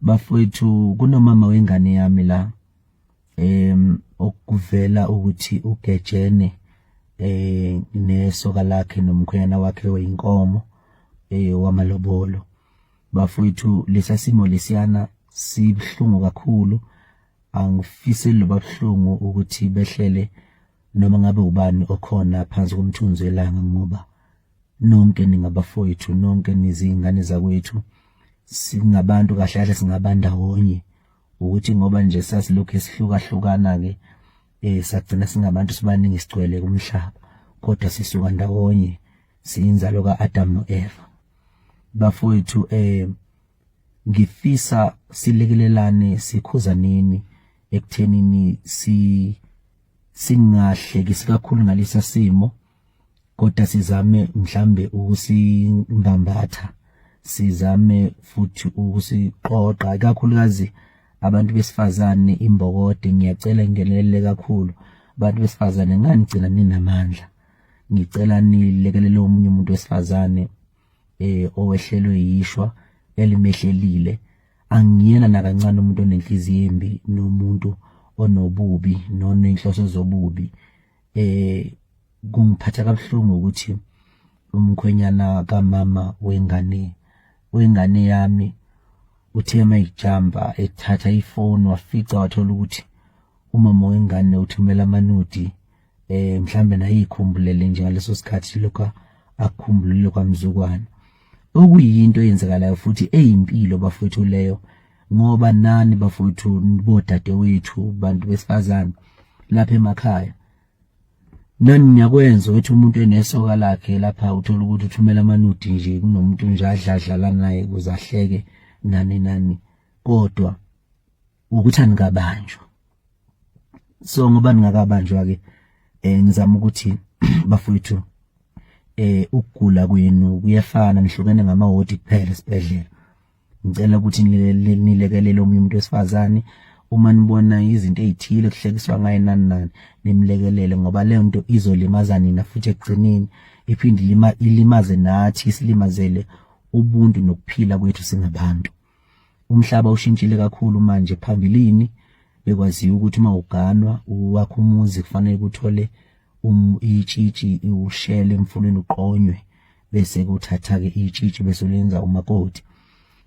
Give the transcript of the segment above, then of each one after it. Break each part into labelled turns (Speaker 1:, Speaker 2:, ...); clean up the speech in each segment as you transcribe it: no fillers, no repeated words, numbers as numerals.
Speaker 1: Bafowethu kunomama wengane yami la okuvela ukuthi ugejene nesoka lakhe nomkhwenyana wakhe weinkomo wamalobolo. Bafowethu lesasimo lesiyana sibhlungu kakhulu, angifise loba buhlungu ukuthi behlele noma ngabe ubani okhona phansi komthunzi welanga, ngoba nonke ningabafowethu, nonke nizingane zakwethu, singabantu kahle kahle singabandawonye, ukuthi ngoba nje sasilokhu esihlukahlukana ke sagcina singabantu sibaningi sigcwele kumhlaba, kodwa sisuka ndawonye, siyinzalo kaAdam noEva. Bafowethu ngifisa silekelelane, sikhuzaneni ekuthenini singahlekisi kakhulu ngalesa simo, kodwa sizame mhlambe ukusimbatha, sizame futhi ukusiqoqa, kakhulukazi abantu besifazane imbokode. Ngiyacela ngingenelele kakhulu abantu besifazane, nganigcina ninamandla, ngicela nilekelele omunye umuntu wesifazane owehlelwe yishwa elimehlelile. Angiyena nakancane umuntu onenhliziyo embi, nomuntu onobubi nonenhloso zobubi. Kungiphatha kabuhlungu ukuthi umkhwenyana kamama wengane yami uthe mayijamba ethatha ifoni wafica wathola ukuthi umama wengane uthumela amanudi mhlambe nayikhumbulele nje ngaleso sikhathi lokho akukhumbulile kwamzukwana, okuyinto eyenzekalayo futhi eyimpilo bafowethu leyo. Ngoba nani bafowethu bodadewethu bantu besifazane lapha emakhaya, nani niyakwenza ukuthi umuntu enesoka lakhe lapha uthola ukuthi uthumela amanudi nje kunomuntu nje adlala naye ukuze ahleke nani, kodwa ukuthi anikabanjwa. So ngoba ningakabanjwa ke ngizama ukuthi bafowethu ukugula kwenu kuyafana, nihlukene ngamawodi kuphela esibhedlela. Ngicela ukuthi nilekelele omunye umuntu wesifazane uma nibona izinto ezithile kuhlekiswa ngaye nani, nimlekelele, ngoba leyo nto izolimaza nina futhi ekugcineni iphinde ilimaze nathi, isilimazele ubuntu nokuphila kwethu singabantu. Umhlaba ushintshile kakhulu manje. Phambilini bekwaziyo ukuthi uma uganwa wakho umuzi kufanele ukuthole itshitshi ushele emfuleni uqonywe, bese kuthatha ke itshitshi bese ulenza umakoti.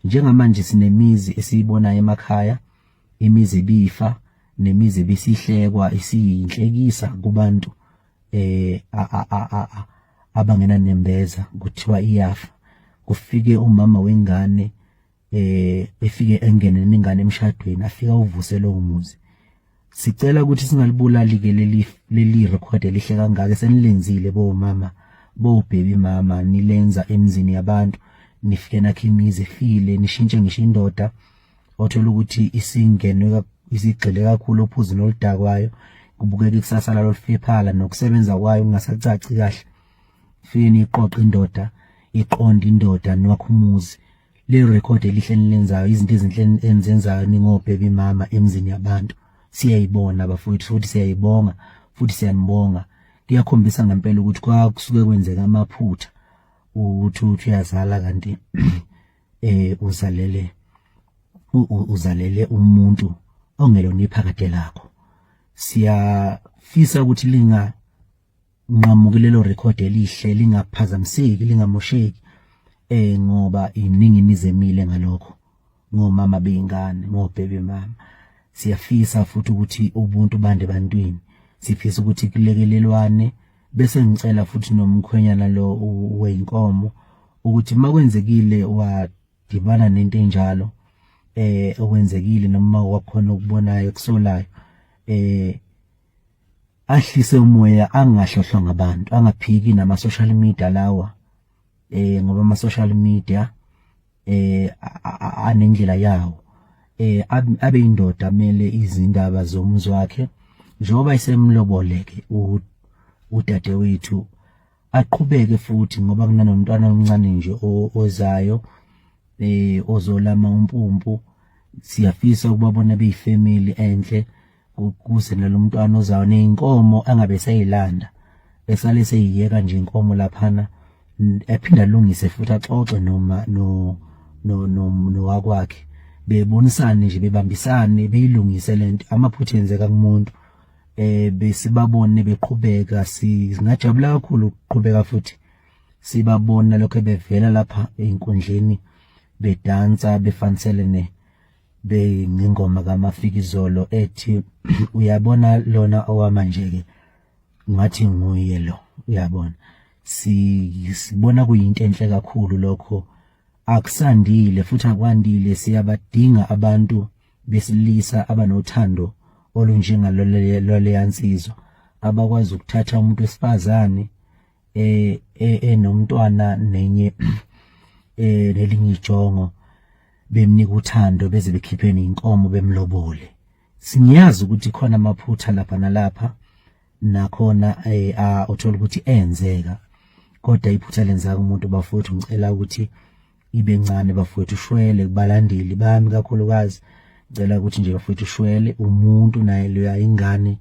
Speaker 1: Njengamanje sinemizi esiyibonayo emakhaya, imizi ebifa nemizi ebisihlekwa, isiyinhlekisa kubantu abangena nembeza, kuthiwa iyafa. Kufike umama wengane efike engene nengane emshadweni, afika uvuse lo muzi. Sicela ukuthi singalibulali ke leli record elihle kangaka senilenzile bomama, baby mama, nilenza emzini yabantu, nifike nakhe imizi efile, nishintshe ngisho indoda othola ukuthi isingenwe isigxile kakhulu ophuzini oludakwayo, kubukeka ikusasa lalo lifephala nokusebenza kwayo kungasacaci kahle. Fike niqoqa indoda, iqonda indoda nwakho umuzi. Le record elihle nilenzayo, izinto ezinhle enzenzayo ningobaby mama emzini yabantu, siyayibona bafowethu futhi siyayibonga futhi siyanibonga. Kuyakhombisa ngempela ukuthi kwakusuke kwenzeka amaphutha ukuthi uyazala kanti uzalele umuntu ongelona iphakade lakho. Siyafisa ukuthi linganqamukile lo record elihle, lingaphazamiseki, lingamosheki, ngoba iningi imizemile ngalokho, ngomama beyingane, ngobaby mama. Siyafisa futhi ukuthi ubuntu bande bantwini, sifisa ukuthi kulekelelwane. Bese ngicela futhi nomkhwenyana lo weinkomo ukuthi makwenzekile wadibana nento enjalo okwenzekile noma wakhona ukubonayo kusolayo, ahlise umoya, angahlohlwa ngabantu, angaphiki nama social media lawa, ngoba ama social media anendlela yawo. Abe indoda amele izindaba zomuzi wakhe, njengoba isemloboleke udadewethu, aqhubeke futhi ngoba kunanomntwana omncane nje ozayo ozolama umpumpu. Siyafisa ukubabona beyifamily enhle, ukuze nalo mntwana ozayo neinkomo angabe sayilanda, esale seyiyeka nje inkomo laphana, ephinda alungise futhi axoxe nowakwakhe bebonisane nje bebambisane beyilungise lento amaphutha enzeka kumuntu besibabone beqhubeka singajabula kakhulu ukuqhubeka futhi sibabona lokho bevela lapha einkundleni bedansa befanselene ngengoma kaMafikizolo ethi uyabona lona owamanje ke ngathi nguye lo uyabona sibona kuyinto enhle kakhulu lokho akusandile futhi akwandile siyabadinga abantu besilisa abanothando olunjengalo leyansizwa abakwazi ukuthatha umuntu wesifazane enomntwana nenye nelinye ijongo bemnika uthando beze bekhipheni inkomo bemlobole singiyazi ukuthi khona amaphutha lapha nalapha nakhona uthola ukuthi enzeka kodwa iphutha lenzaka umuntu bafowethu ngicela ukuthi ibe ncane bafowethu shwele kubalandeli bami kakhulukazi ngicela ukuthi nje bafowethu shwele umuntu naye leya ingane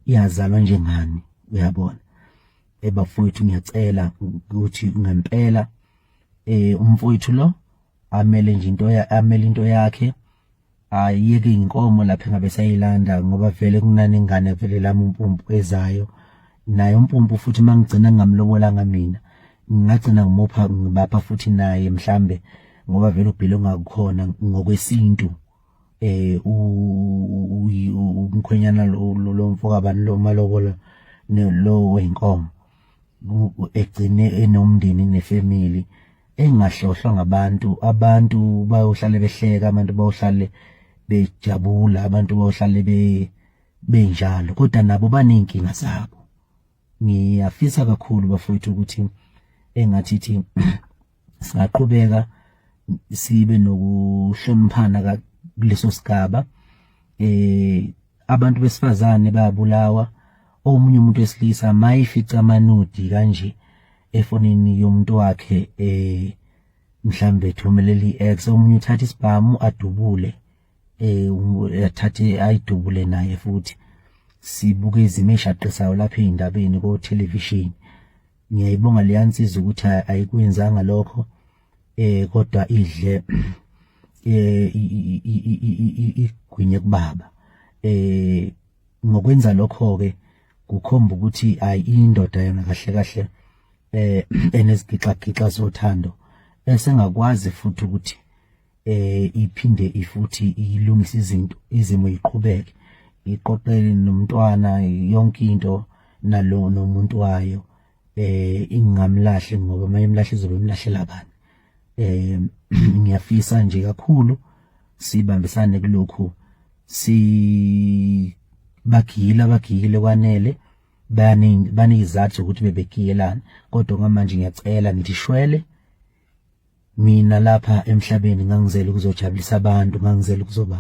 Speaker 1: iyazalwa njengani uyabona bafowethu ngiyacela ukuthi ngempela umfowethu lo amele nje into yakhe ayeke inkomo lapha ngabe sayilanda ngoba vele kunani ingane vele lami umpumpu ezayo naye umpumpu futhi mangigcina ngamlobolanga mina ngingagcina ngibapha futhi naye mhlambe ngoba vele ubhilo ongakukhona ngokwesintu umkhwenyana lo mfoka bani lo malobola lo wenkomo egcine enomndeni nefamily engahlohlwa abantu bayohlale behleka abantu bayohlale bejabula abantu bayohlale benjalo kodwa nabo banenkinga zabo ngiyafisa kakhulu bafowethu ukuthi engathithi singaqhubeka sibe nokuhloniphana kuleso sigaba abantu besifazane bayabulawa omunye umuntu wesilisa mayifica amanudi kanje efonini yomuntu wakhe mhlambe thumeleli ex omunye uthatha isibhamu adubule athathe ayidubule naye futhi sibuke izimo eshaqhisayo lapha eindabeni ko television ngiyayibonga leyansizwa ukuthi ayikwenzanga lokho kodwa idle igwinye kubaba ngokwenza lokho ke kukhomba ukuthi ayindoda yona kahle kahle enezigixa zothando esengakwazi futhi ukuthi iphinde ifuthi ilungise izimo iqhubeke iqoqele nomntwana yonke into nomuntu wayo ingamlahle ngoba mayemlahle izobe imlahlela bani ngiyafisa nje kakhulu sibambisane kulokhu bagile kwanele banizathu ukuthi bebegiyelana kodwa ngamanje ngiyacela ngithi shwele mina lapha emhlabeni ngangizela ukuzojabulisa abantu ngangizela ukuzoba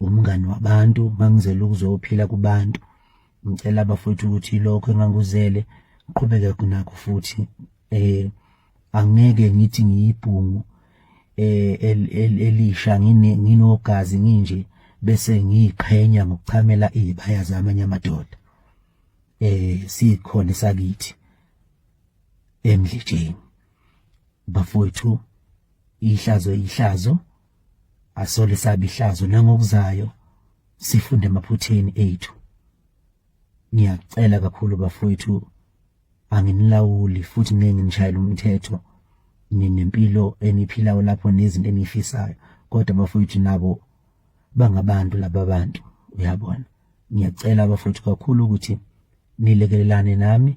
Speaker 1: umngani wabantu ngangizela ukuzophila kubantu ngicela abafowethu ukuthi lokho enganguzele uqhubeke kunakho futhi angeke ngithi ngiyibhungu elisha nginogazi nginje bese ngiyiqhenya ngokuchamela izibaya zamanye amadoda sikhona sakithi emdlejeni bafowethu ihlazo asole sabe ihlazo nangokuzayo sifunde emaphutheni ethu ngiyacela kakhulu bafowethu anginilawuli futhi ngeke nginishayele umthetho ninempilo eniphilayo lapho nezinto enifisayo kodwa bafowethu nabo bangabantu laba bantu uyabona ngiyacela bafowethu kakhulu ukuthi nilekelelane nami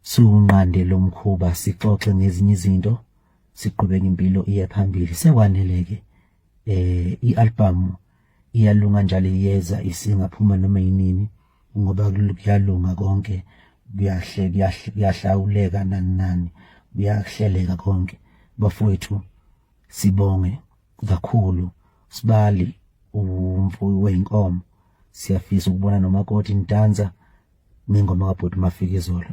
Speaker 1: siunqande lo mkhuba sixoxe ngezinye izinto siqhubeke impilo iye phambili sekwaneleke ialbum iyalunga njalo iyeza isingaphuma noma yinini ngoba kuyalunga konke kuyahlawuleka nani kuyahleleka konke bafowethu sibonge kakhulu sibali umfuyi wenkomo siyafisa ukubona nomakoti nidanza ngengoma kaBhuti Mafikizolo